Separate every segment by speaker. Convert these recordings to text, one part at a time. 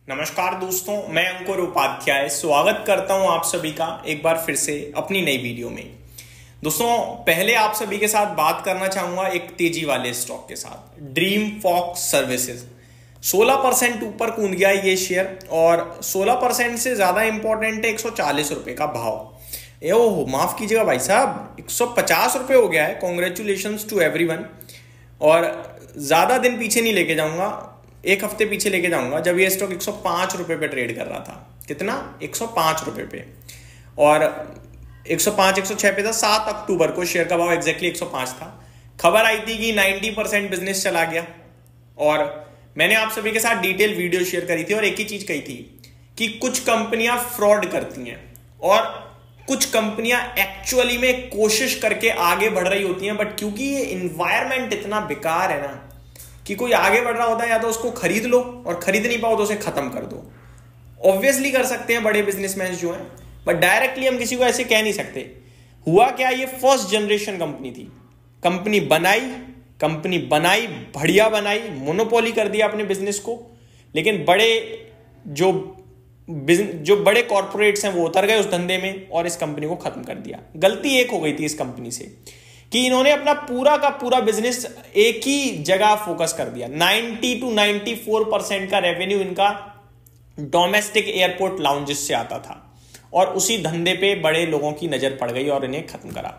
Speaker 1: नमस्कार दोस्तों, मैं अंकुर उपाध्याय स्वागत करता हूं आप सभी का एक बार फिर से अपनी नई वीडियो में। दोस्तों, पहले आप सभी के साथ बात करना चाहूंगा एक तेजी वाले स्टॉक के साथ, ड्रीम फॉक्स सर्विसेज। 16% ऊपर कूद गया ये शेयर और 16% से ज्यादा इंपॉर्टेंट है 140 रुपए का भाव। ओह माफ कीजिएगा भाई साहब, 150 रुपए हो गया है। Congratulation to everyone. और ज्यादा दिन पीछे नहीं लेके जाऊंगा, एक हफ्ते पीछे लेके जाऊंगा जब ये स्टॉक 105 रुपए पे ट्रेड कर रहा था। कितना? 105 रुपए पे। और 105 106 पे था। 7 अक्टूबर को शेयर का भाव एग्जैक्टली 105 था। खबर आई थी कि 90% बिजनेस चला गया और मैंने आप सभी के साथ डिटेल वीडियो शेयर करी थी और एक ही चीज कही थी कि कुछ कंपनियां फ्रॉड करती हैं और कुछ कंपनियां एक्चुअली में कोशिश करके आगे बढ़ रही होती हैं, बट क्योंकि ये इन्वायरमेंट इतना बेकार है ना कि कोई आगे बढ़ रहा होता है या तो उसको खरीद लो और खरीद नहीं पाओ तो उसे खत्म कर दो। ऑब्वियसली कर सकते हैं बड़े बिजनेसमैन जो हैं, बट डायरेक्टली हम किसी को ऐसे कह नहीं सकते। हुआ क्या, ये फर्स्ट जनरेशन कंपनी थी। कंपनी बनाई बढ़िया बनाई, मोनोपोली कर दिया अपने बिजनेस को, लेकिन जो बड़े कॉर्पोरेट्स हैं वो उतर गए उस धंधे में और इस कंपनी को खत्म कर दिया। गलती एक हो गई थी इस कंपनी से कि इन्होंने अपना पूरा का पूरा बिजनेस एक ही जगह फोकस कर दिया। 90 to 94% का रेवेन्यू इनका डोमेस्टिक एयरपोर्ट लाउंजेस से आता था और उसी धंधे पे बड़े लोगों की नजर पड़ गई और इन्हें खत्म करा,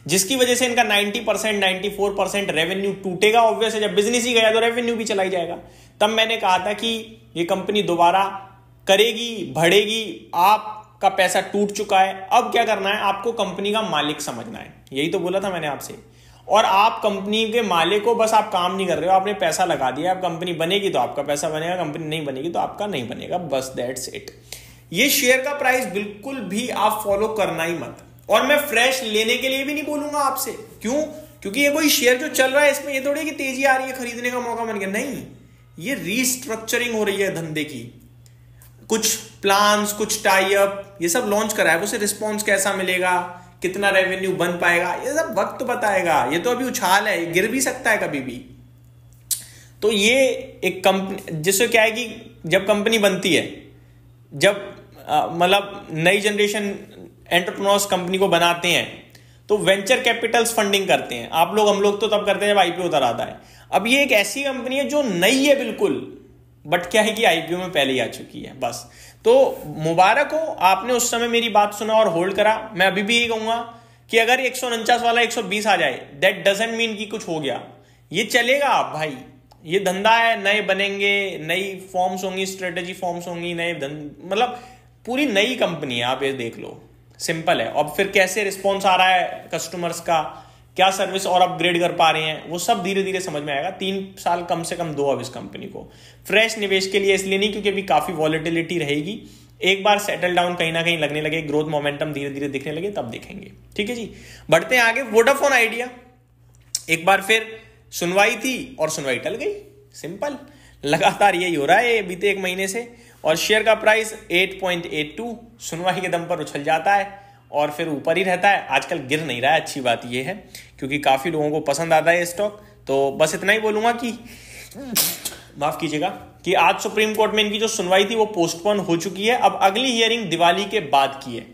Speaker 1: जिसकी वजह से इनका 90% 94% रेवेन्यू टूटेगा। ऑब्वियस है, जब बिजनेस ही गया तो रेवेन्यू भी चला ही जाएगा। तब मैंने कहा था कि ये कंपनी दोबारा करेगी, बढ़ेगी। आपका पैसा टूट चुका है, अब क्या करना है, आपको कंपनी का मालिक समझना है। यही तो बोला था मैंने आपसे। और आप कंपनी के मालिक को, बस आप काम नहीं कर रहे हो, आपने पैसा लगा दिया। अब कंपनी बनेगी तो आपका पैसा बनेगा, कंपनी नहीं बनेगी तो आपका नहीं बनेगा, बस दैट्स इट। ये शेयर का प्राइस बिल्कुल भी आप फॉलो करना ही मत। और मैं फ्रेश लेने के लिए भी नहीं बोलूंगा आपसे। क्यों? क्योंकि ये कोई शेयर जो चल रहा है इसमें ये थोड़ी कि तेजी आ रही है खरीदने का मौका बन गया, नहीं। ये रीस्ट्रक्चरिंग हो रही है धंधे की, कुछ प्लान्स, कुछ टाई अप, ये सब लॉन्च करा है। उसे रिस्पॉन्स कैसा मिलेगा, कितना रेवेन्यू बन पाएगा, ये सब वक्त बताएगा। ये तो अभी उछाल है, गिर भी सकता है कभी भी। तो ये एक कंपनी, जिससे क्या है कि जब कंपनी बनती है, जब मतलब नई जनरेशन एंटरप्रेन्योर्स कंपनी को बनाते हैं तो वेंचर कैपिटल्स फंडिंग करते हैं। आप लोग, हम लोग तो तब करते हैं जब आईपीओ उतर आता है। अब ये एक ऐसी कंपनी है जो नई है बिल्कुल, बट क्या है कि आईपीओ में पहले ही आ चुकी है, बस। तो मुबारक हो, आपने उस समय मेरी बात सुना और होल्ड करा। मैं अभी भी यही कहूंगा कि अगर 149 वाला 120 आ जाए, दैट डजंट मीन कि कुछ हो गया। ये चलेगा आप भाई, ये धंधा है, नए बनेंगे, नई फॉर्म्स होंगी, स्ट्रेटेजी फॉर्म्स होंगी, नए मतलब पूरी नई कंपनी है, आप ये देख लो, सिंपल है। और फिर कैसे रिस्पॉन्स आ रहा है कस्टमर्स का, क्या सर्विस और अपग्रेड कर पा रहे हैं, वो सब धीरे धीरे समझ में आएगा। 3 साल कम से कम दो अब इस कंपनी को। फ्रेश निवेश के लिए इसलिए नहीं क्योंकि अभी काफी वॉलेटिलिटी रहेगी। एक बार सेटल डाउन कहीं ना कहीं लगने लगे, ग्रोथ मोमेंटम धीरे धीरे दिखने लगे, तब देखेंगे। ठीक है जी, बढ़ते हैं आगे। वोडाफोन आइडिया, एक बार फिर सुनवाई थी और सुनवाई टल गई, सिंपल। लगातार यही हो रहा है बीते एक महीने से। और शेयर का प्राइस 8.82 सुनवाई के दम पर उछल जाता है और फिर ऊपर ही रहता है। आजकल गिर नहीं रहा है, अच्छी बात यह है क्योंकि काफी लोगों को पसंद आता है स्टॉक। तो बस इतना ही बोलूंगा कि माफ कीजिएगा कि आज सुप्रीम कोर्ट में इनकी जो सुनवाई थी वो पोस्टपोन हो चुकी है। अब अगली हियरिंग दिवाली के बाद की है।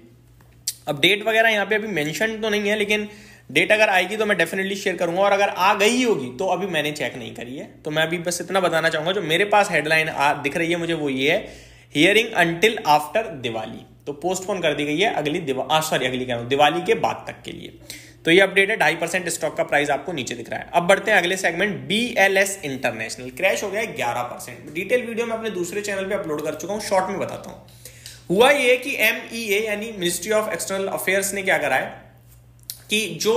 Speaker 1: अब डेट वगैरह यहाँ पे अभी मेंशन तो नहीं है, लेकिन डेट अगर आएगी तो मैं डेफिनेटली शेयर करूंगा। और अगर आ गई होगी तो अभी मैंने चेक नहीं करी है, तो मैं अभी बस इतना बताना चाहूंगा। जो मेरे पास हेडलाइन दिख रही है मुझे वो ये है, हियरिंग अंटिल आफ्टर दिवाली। तो पोस्टपोन कर दी गई है दिवाली के बाद तक के लिए। तो ये अपडेट है। 2.5% स्टॉक का प्राइस आपको नीचे दिख रहा है। अब बढ़ते हैं अगले सेगमेंट, BLS इंटरनेशनल। क्रैश हो गया है 11%। डिटेल वीडियो मैं अपने दूसरे चैनल पे अपलोड कर चुका हूं, शॉर्ट में बताता हूं। हुआ ये कि MEA यानी मिनिस्ट्री ऑफ एक्सटर्नल अफेयर्स ने क्या करा है कि जो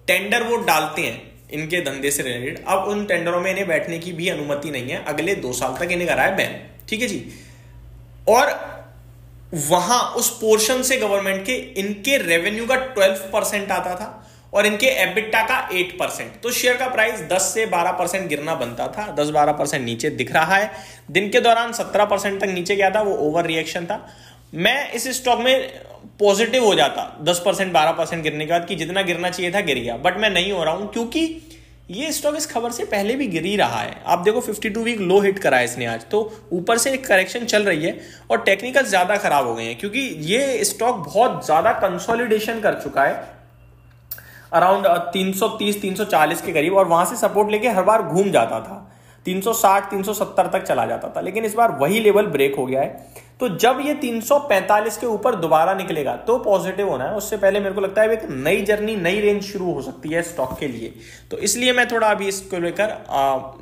Speaker 1: टेंडर वो डालते हैं इनके धंधे से रिलेटेड, अब उन टेंडरों में इन्हें बैठने की भी अनुमति नहीं है। अगले 2 साल तक इन्हें करा है बैन। ठीक है जी। और वहां उस पोर्शन से गवर्नमेंट के इनके रेवेन्यू का 12% आता था और इनके एबिटा का 8%। तो शेयर का प्राइस 10 से 12% गिरना बनता था। 10-12% नीचे दिख रहा है। दिन के दौरान 17% तक नीचे गया था, वो ओवर रिएक्शन था। मैं इस स्टॉक में पॉजिटिव हो जाता 10% 12% गिरने के बाद कि जितना गिरना चाहिए था गिर गया, बट मैं नहीं हो रहा हूं क्योंकि ये स्टॉक इस खबर से पहले भी गिर ही रहा है। आप देखो 52 वीक लो हिट करा है इसने आज, तो ऊपर से एक करेक्शन चल रही है और टेक्निकल ज्यादा खराब हो गए हैं क्योंकि ये स्टॉक बहुत ज्यादा कंसोलिडेशन कर चुका है अराउंड 330 340 के करीब, और वहां से सपोर्ट लेके हर बार घूम जाता था, 360 370 तक चला जाता था, लेकिन इस बार वही लेवल ब्रेक हो गया है। तो जब ये 345 के ऊपर दोबारा निकलेगा तो पॉजिटिव होना है, उससे पहले मेरे को लगता है एक नई जर्नी, नई रेंज शुरू हो सकती है स्टॉक के लिए। तो इसलिए मैं थोड़ा अभी इसको लेकर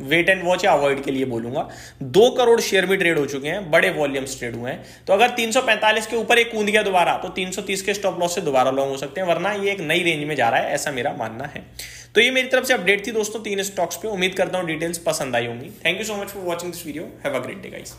Speaker 1: वेट एंड वॉच या अवॉइड के लिए बोलूंगा। 2 करोड़ शेयर भी ट्रेड हो चुके हैं, बड़े वॉल्यूम्स ट्रेड हुए हैं, तो अगर 345 के ऊपर एक कूद गया दोबारा तो 330 के स्टॉप लॉस से दोबारा लॉन्ग हो सकते हैं, वरना ये एक नई रेंज में जा रहा है, ऐसा मेरा मानना है। तो ये मेरी तरफ से अपडेट थी दोस्तों 3 स्टॉक्स पे। उम्मीद करता हूं डिटेल्स पसंद आई होंगी। Thank you so much for watching this video. Have a great day guys.